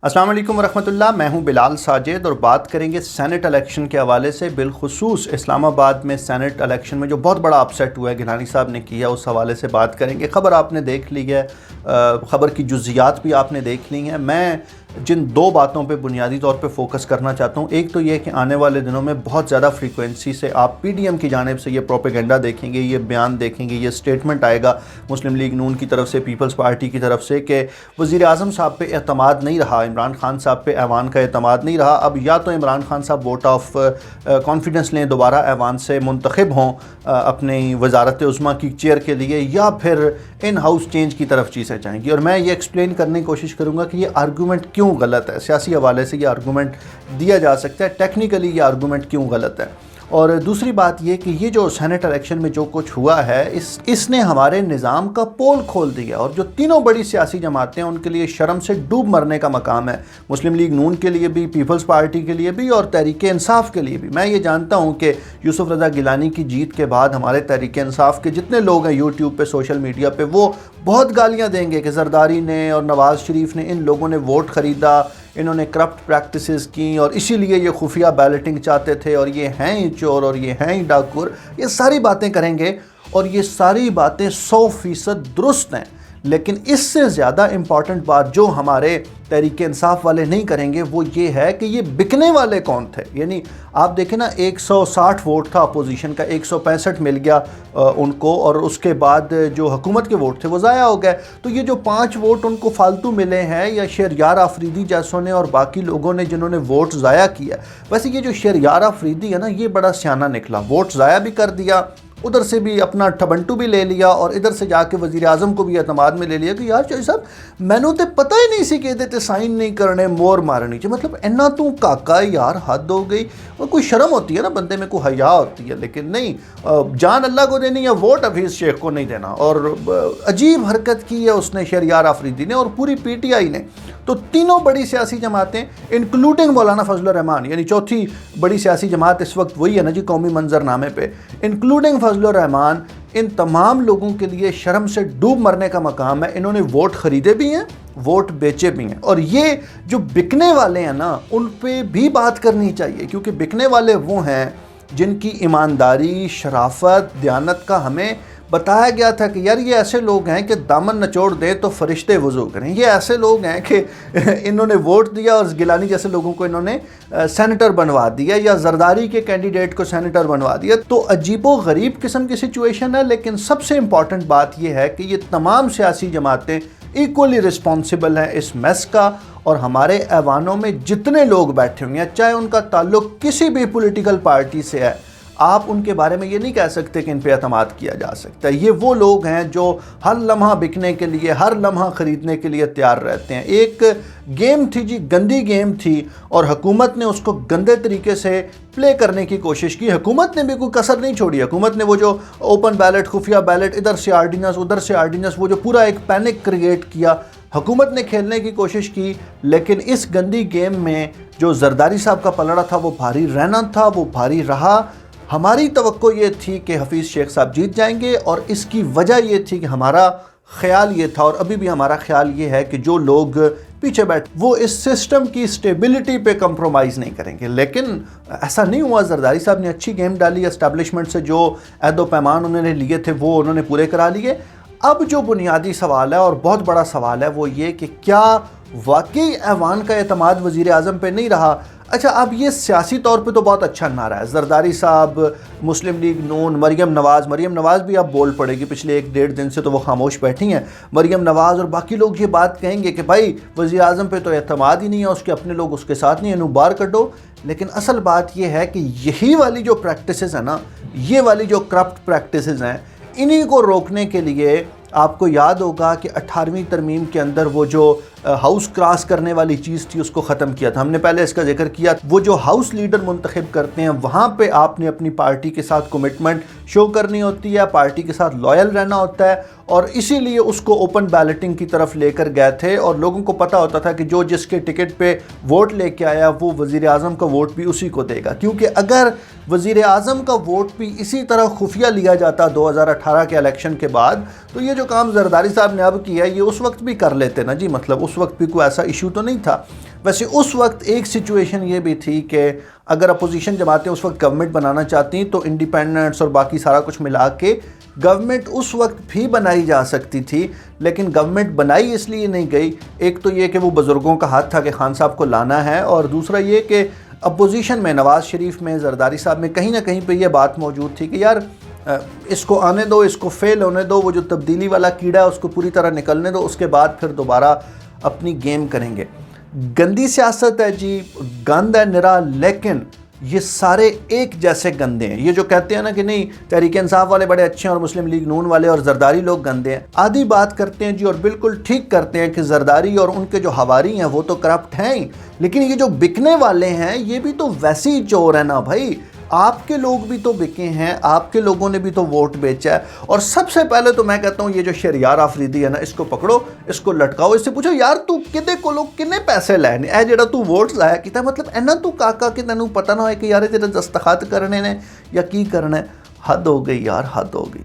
السلام علیکم ورحمۃ اللہ، میں ہوں بلال ساجد اور بات کریں گے سینٹ الیکشن کے حوالے سے، بالخصوص اسلام آباد میں سینٹ الیکشن میں جو بہت بڑا اپسیٹ ہوا ہے گیلانی صاحب نے کیا، اس حوالے سے بات کریں گے۔ خبر آپ نے دیکھ لی ہے، خبر کی جزیات بھی آپ نے دیکھ لی ہیں۔ میں جن دو باتوں پہ بنیادی طور پہ فوکس کرنا چاہتا ہوں، ایک تو یہ کہ آنے والے دنوں میں بہت زیادہ فریکوینسی سے آپ پی ڈی ایم کی جانب سے یہ پروپیگنڈا دیکھیں گے، یہ بیان دیکھیں گے، یہ سٹیٹمنٹ آئے گا مسلم لیگ نون کی طرف سے، پیپلز پارٹی کی طرف سے، کہ وزیر اعظم صاحب پہ اعتماد نہیں رہا، عمران خان صاحب پہ ایوان کا اعتماد نہیں رہا۔ اب یا تو عمران خان صاحب ووٹ آف کانفیڈنس لیں، دوبارہ ایوان سے منتخب ہوں اپنی وزارت عظمیٰ کی چیئر کے لیے، یا پھر ان ہاؤس چینج کی طرف چیزیں جائیں گی۔ اور میں یہ ایکسپلین کرنے کی کوشش کروں گا کہ یہ آرگومنٹ کیوں غلط ہے، سیاسی حوالے سے یہ آرگومنٹ دیا جا سکتا ہے، ٹیکنیکلی یہ آرگومنٹ کیوں غلط ہے۔ اور دوسری بات یہ کہ یہ جو سینٹ الیکشن میں جو کچھ ہوا ہے، اس نے ہمارے نظام کا پول کھول دیا، اور جو تینوں بڑی سیاسی جماعتیں ان کے لیے شرم سے ڈوب مرنے کا مقام ہے، مسلم لیگ نون کے لیے بھی، پیپلز پارٹی کے لیے بھی، اور تحریک انصاف کے لیے بھی۔ میں یہ جانتا ہوں کہ یوسف رضا گیلانی کی جیت کے بعد ہمارے تحریک انصاف کے جتنے لوگ ہیں یوٹیوب پہ، سوشل میڈیا پہ، وہ بہت گالیاں دیں گے کہ زرداری نے اور نواز شریف نے، ان لوگوں نے ووٹ خریدا، انہوں نے کرپٹ پریکٹسز کی، اور اسی لیے یہ خفیہ بیلٹنگ چاہتے تھے، اور یہ ہیں ہی چور، اور یہ ہیں ہی ڈاکور۔ یہ ساری باتیں کریں گے، اور یہ ساری باتیں 100% درست ہیں، لیکن اس سے زیادہ امپورٹنٹ بات جو ہمارے تحریک انصاف والے نہیں کریں گے وہ یہ ہے کہ یہ بکنے والے کون تھے۔ یعنی آپ دیکھیں نا، 160 ووٹ تھا اپوزیشن کا، 165 مل گیا ان کو، اور اس کے بعد جو حکومت کے ووٹ تھے وہ ضائع ہو گئے۔ تو یہ جو 5 ووٹ ان کو فالتو ملے ہیں، یا شہریار آفریدی جیسوں نے اور باقی لوگوں نے جنہوں نے ووٹ ضائع کیا، ویسے یہ جو شہریار آفریدی ہے نا، یہ بڑا سیانہ نکلا، ووٹ ضائع بھی کر دیا، ادھر سے بھی اپنا ٹھبنٹو بھی لے لیا، اور ادھر سے جا کے وزیر اعظم کو بھی اعتماد میں لے لیا کہ یار چوہی صاحب مینوں تے پتہ ہی نہیں سی کہ تے سائن نہیں کرنے، مور مارنی چاہیے۔ مطلب اینا تو کاکا یار، حد ہو گئی۔ اور کوئی شرم ہوتی ہے نا بندے میں، کوئی حیا ہوتی ہے، لیکن نہیں، جان اللہ کو دینی ہے، ووٹ حفیظ شیخ کو نہیں دینا۔ اور عجیب حرکت کی ہے اس نے، شہریار آفریدی نے اور پوری پی ٹی آئی نے۔ تو تینوں بڑی سیاسی جماعتیں انکلوڈنگ مولانا فضل الرحمان، یعنی چوتھی بڑی سیاسی جماعت اس وقت وہی ہے نا جی قومی منظر نامے پہ، انکلوڈنگ فضل الرحمان، ان تمام لوگوں کے لیے شرم سے ڈوب مرنے کا مقام ہے۔ انہوں نے ووٹ خریدے بھی ہیں، ووٹ بیچے بھی ہیں، اور یہ جو بکنے والے ہیں نا، ان پہ بھی بات کرنی چاہیے، کیونکہ بکنے والے وہ ہیں جن کی ایمانداری، شرافت، دیانت کا ہمیں بتایا گیا تھا کہ یار یہ ایسے لوگ ہیں کہ دامن نچوڑ دیں تو فرشتے وضو کریں۔ یہ ایسے لوگ ہیں کہ انہوں نے ووٹ دیا اور گیلانی جیسے لوگوں کو انہوں نے سینیٹر بنوا دیا، یا زرداری کے کینڈیڈیٹ کو سینیٹر بنوا دیا۔ تو عجیب و غریب قسم کی سچویشن ہے، لیکن سب سے امپورٹنٹ بات یہ ہے کہ یہ تمام سیاسی جماعتیں ایکولی رسپانسبل ہیں اس میس کا، اور ہمارے ایوانوں میں جتنے لوگ بیٹھے ہوئے ہیں، چاہے ان کا تعلق کسی بھی پولیٹیکل پارٹی سے ہے، آپ ان کے بارے میں یہ نہیں کہہ سکتے کہ ان پہ اعتماد کیا جا سکتا ہے۔ یہ وہ لوگ ہیں جو ہر لمحہ بکنے کے لیے، ہر لمحہ خریدنے کے لیے تیار رہتے ہیں۔ ایک گیم تھی جی، گندی گیم تھی، اور حکومت نے اس کو گندے طریقے سے پلے کرنے کی کوشش کی۔ حکومت نے بھی کوئی کسر نہیں چھوڑی۔ حکومت نے وہ جو اوپن بیلٹ، خفیہ بیلٹ، ادھر سے آرڈیننس ادھر سے آرڈیننس، وہ جو پورا ایک پینک کریٹ کیا، حکومت نے کھیلنے کی کوشش کی، لیکن اس گندی گیم میں جو زرداری صاحب کا پلڑا تھا وہ بھاری رہنا تھا، وہ بھاری رہا۔ ہماری توقع یہ تھی کہ حفیظ شیخ صاحب جیت جائیں گے، اور اس کی وجہ یہ تھی کہ ہمارا خیال یہ تھا، اور ابھی بھی ہمارا خیال یہ ہے کہ جو لوگ پیچھے بیٹھے وہ اس سسٹم کی سٹیبلٹی پہ کمپرومائز نہیں کریں گے۔ لیکن ایسا نہیں ہوا۔ زرداری صاحب نے اچھی گیم ڈالی، اسٹیبلشمنٹ سے جو عہد و پیمان انہوں نے لیے تھے وہ انہوں نے پورے کرا لیے۔ اب جو بنیادی سوال ہے اور بہت بڑا سوال ہے وہ یہ کہ کیا واقعی ایوان کا اعتماد وزیر اعظم پہ نہیں رہا؟ اچھا، اب یہ سیاسی طور پہ تو بہت اچھا نعرہ ہے، زرداری صاحب، مسلم لیگ نون، مریم نواز بھی اب بول پڑے گی، پچھلے 1-1.5 دن سے تو وہ خاموش بیٹھی ہیں۔ مریم نواز اور باقی لوگ یہ بات کہیں گے کہ بھائی وزیر اعظم پہ تو اعتماد ہی نہیں ہے، اس کے اپنے لوگ اس کے ساتھ نہیں ہیں، انہوں باہر کڈو۔ لیکن اصل بات یہ ہے کہ یہی والی جو پریکٹسز ہیں نا، یہ والی جو کرپٹ پریکٹسز ہیں، انہی کو روکنے کے لیے آپ کو یاد ہوگا کہ 18ویں ترمیم کے اندر وہ جو ہاؤس کراس کرنے والی چیز تھی اس کو ختم کیا تھا۔ ہم نے پہلے اس کا ذکر کیا، وہ جو ہاؤس لیڈر منتخب کرتے ہیں وہاں پہ آپ نے اپنی پارٹی کے ساتھ کمٹمنٹ شو کرنی ہوتی ہے، پارٹی کے ساتھ لائل رہنا ہوتا ہے، اور اسی لیے اس کو اوپن بیلٹنگ کی طرف لے کر گئے تھے، اور لوگوں کو پتہ ہوتا تھا کہ جو جس کے ٹکٹ پہ ووٹ لے کے آیا وہ وزیر اعظم کا ووٹ بھی اسی کو دے گا۔ کیونکہ اگر وزیر اعظم کا ووٹ بھی اسی طرح خفیہ لیا جاتا 2018 کے الیکشن کے بعد، تو یہ جو کام زرداری صاحب نے اب کیا ہے یہ اس وقت بھی کر لیتے نا جی، مطلب اس وقت بھی کوئی ایسا ایشو تو نہیں تھا۔ ویسے اس وقت ایک سچویشن یہ بھی تھی کہ اگر اپوزیشن جماعتیں اس وقت گورنمنٹ بنانا چاہتی تو انڈیپینڈنٹس اور باقی سارا کچھ ملا کے گورنمنٹ اس وقت بھی بنائی جا سکتی تھی، لیکن گورنمنٹ بنائی اس لیے نہیں گئی، ایک تو یہ کہ وہ بزرگوں کا ہاتھ تھا کہ خان صاحب کو لانا ہے، اور دوسرا یہ کہ اپوزیشن میں نواز شریف میں، زرداری صاحب میں کہیں نہ کہیں پہ یہ بات موجود تھی کہ یار اس کو آنے دو، اس کو فیل ہونے دو، وہ جو تبدیلی والا کیڑا ہے اس کو پوری طرح نکلنے دو، اس کے بعد پھر دوبارہ اپنی گیم کریں گے۔ گندی سیاست ہے جی، گند ہے نرا، لیکن یہ سارے ایک جیسے گندے ہیں۔ یہ جو کہتے ہیں نا کہ نہیں تحریک انصاف والے بڑے اچھے ہیں اور مسلم لیگ نون والے اور زرداری لوگ گندے ہیں، آدھی بات کرتے ہیں جی اور بالکل ٹھیک کرتے ہیں کہ زرداری اور ان کے جو حواری ہیں وہ تو کرپٹ ہیں ہی، لیکن یہ جو بکنے والے ہیں یہ بھی تو ویسے ہی چور ہیں نا بھائی۔ آپ کے لوگ بھی تو بکے ہیں، آپ کے لوگوں نے بھی تو ووٹ بیچا ہے، اور سب سے پہلے تو میں کہتا ہوں یہ جو شہریار آفریدی ہے نا، اس کو پکڑو، اس کو لٹکاؤ، اس سے پوچھو یار تو کدے کو لوگ کنے پیسے لینے اے جڑا تو ووٹ لایا کیتا، مطلب اینا تو کاکا کہ تینوں پتہ نہ ہوئے کہ یار تیرے دستخط کرنے نے یا کی کرنا ہے۔ حد ہو گئی یار، حد ہو گئی۔